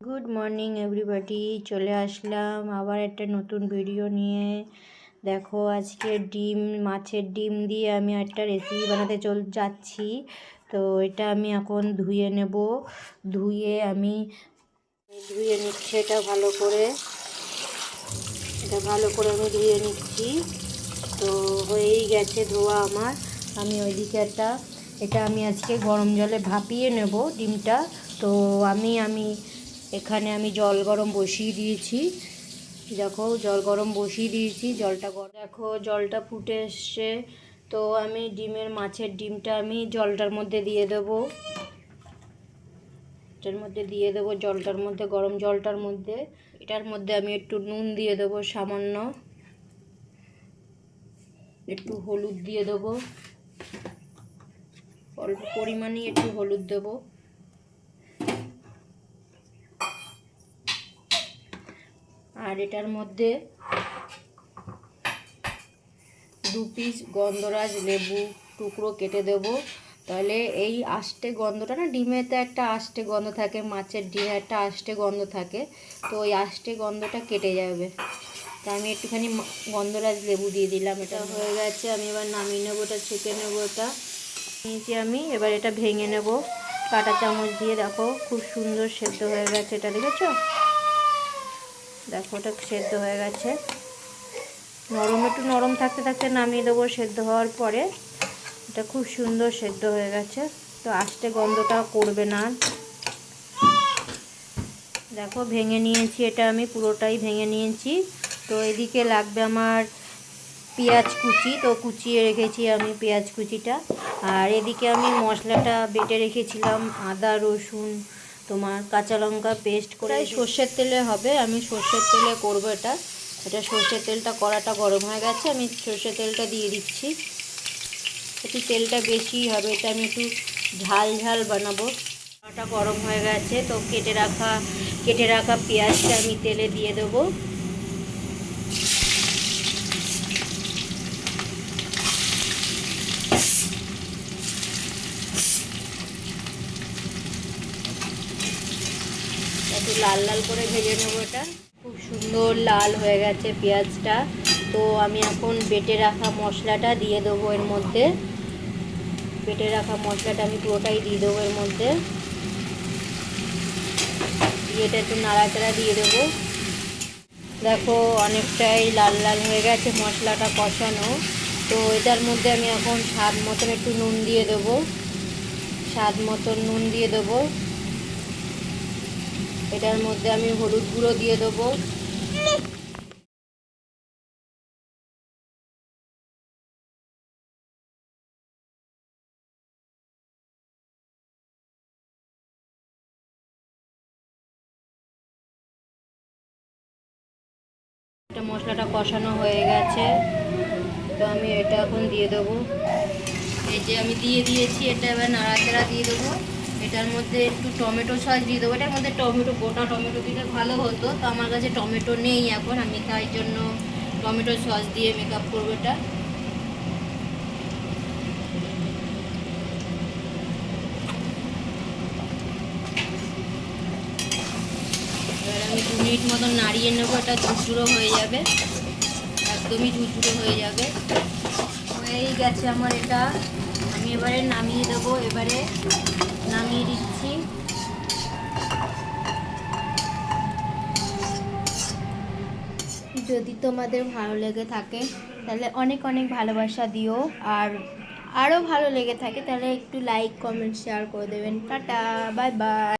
Good morning everybody, চলে আসলাম আবার একটা নতুন ভিডিও নিয়ে। দেখো, আজকে মাছের ডিম দিয়ে আমি একটা রেসিপি বানাতে যাচ্ছি। তো এটা আমি এখন ধুয়ে নেব। আমি ধুয়ে নিচ্ছি এটা ভালো করে আমি ধুয়ে নিচ্ছি। তো হয়েই গেছে ধোয়া আমার। আমি ওইদিকে এটা আমি আজকে গরম জলে ভাপিয়ে নেব ডিমটা। তো আমি এখানে আমি জল গরম বসিয়ে দিয়েছি। দেখো, জল গরম বসিয়ে দিয়েছি, দেখো জলটা ফুটে এসছে। তো আমি মাছের ডিমটা আমি জলটার মধ্যে দিয়ে দেবো। জলটার মধ্যে, গরম জলটার মধ্যে। এটার মধ্যে আমি একটু নুন দিয়ে দেবো, সামান্য একটু হলুদ দিয়ে দেবো, অল্প পরিমাণে একটু হলুদ দেবো। আর এটার মধ্যে 2 পিস গন্ধরাজ লেবু টুকরো কেটে দেব। তাহলে এই আষ্টে গন্ধটা না, ডিমেতে একটা আষ্টে গন্ধ থাকে, মাছের ডিমে একটা আষ্টে গন্ধ থাকে, তো ওই আষ্টে গন্ধটা কেটে যাবে। তো আমি একটুখানি গন্ধরাজ লেবু দিয়ে দিলাম। এটা হয়ে গেছে, আমি এবার নামিয়ে নেবো, এটা ছেঁকে নেবো। এটা নিয়েছি আমি, এবার এটা ভেঙে নেব কাঁটা চামচ দিয়ে। দেখো খুব সুন্দর সেদ্ধ হয়ে গেছে, এটা দেখেছো? দেখো ওটা সেদ্ধ হয়ে গেছে। একটু নরম থাকতে থাকতে নামিয়ে দেবো সেদ্ধ হওয়ার পরে। এটা খুব সুন্দর সেদ্ধ হয়ে গেছে, তো আস্তে গন্ধটা করবে না। দেখো ভেঙে নিয়েছি, এটা আমি পুরোটাই ভেঙে নিয়েছি। তো এদিকে লাগবে আমার পেঁয়াজ কুচি, তো কুচিয়ে রেখেছি আমি পেঁয়াজ কুচিটা। আর এদিকে আমি মশলাটা বেটে রেখেছিলাম, আদা রসুন কাঁচা লঙ্কা পেস্ট করে। সর্ষের তেলে হবে, আমি সর্ষের তেলে করবো এটা। সর্ষের তেলটা, কড়াটা গরম হয়ে গেছে, আমি সর্ষের তেলটা দিয়ে দিচ্ছি। একটু তেলটা বেশি হবে, এটা আমি একটু ঝাল বানাবো। কড়াটা গরম হয়ে গেছে, তো কেটে রাখা পেঁয়াজটা আমি তেলে দিয়ে দেবো। একটু লাল লাল করে ভেজে নেবো। এটা খুব সুন্দর লাল হয়ে গেছে পেঁয়াজটা। তো আমি এখন বেটে রাখা মশলাটা দিয়ে দেবো এর মধ্যে। আমি পুরোটাই দিয়ে দেবো এর মধ্যে। দিয়ে এটা একটু নাড়াচাড়া দিয়ে দেবো। দেখো অনেকটাই লাল লাল হয়ে গেছে মশলাটা কষানো। তো এটার মধ্যে আমি এখন স্বাদ মতন একটু নুন দিয়ে দেবো। এটার মধ্যে আমি হলুদ গুঁড়ো দিয়ে দেবো। এটা মশলাটা কষানো হয়ে গেছে, তো আমি এটা এখন দিয়ে দেবো। এই যে আমি দিয়ে দিয়েছি, এটা এবার নাড়াচাড়া দিয়ে দেবো। এটার মধ্যে একটু টমেটো সস দিয়ে দেবো। এটার মধ্যে গোটা টমেটো দিলে ভালো হতো, তো আমার কাছে টমেটো নেই এখন, আমি তাই জন্য টমেটো সস দিয়ে মেকআপ করবো এটা। এবার আমি 2 মিনিট মতন নাড়িয়ে নেবো, এটা ঝুরঝুরো হয়ে যাবে, একদমই ঝুরঝুরো হয়ে যাবে। হয়েই গেছে আমার এটা, আমি এবারে নামিয়ে দেবো। নামিয়ে দিচ্ছি। যদি তোমাদের ভালো লেগে থাকে তাহলে অনেক অনেক ভালোবাসা দিও, আর আরও ভালো লেগে থাকে তাহলে একটু লাইক কমেন্ট শেয়ার করে দেবেন। Tata, bye bye.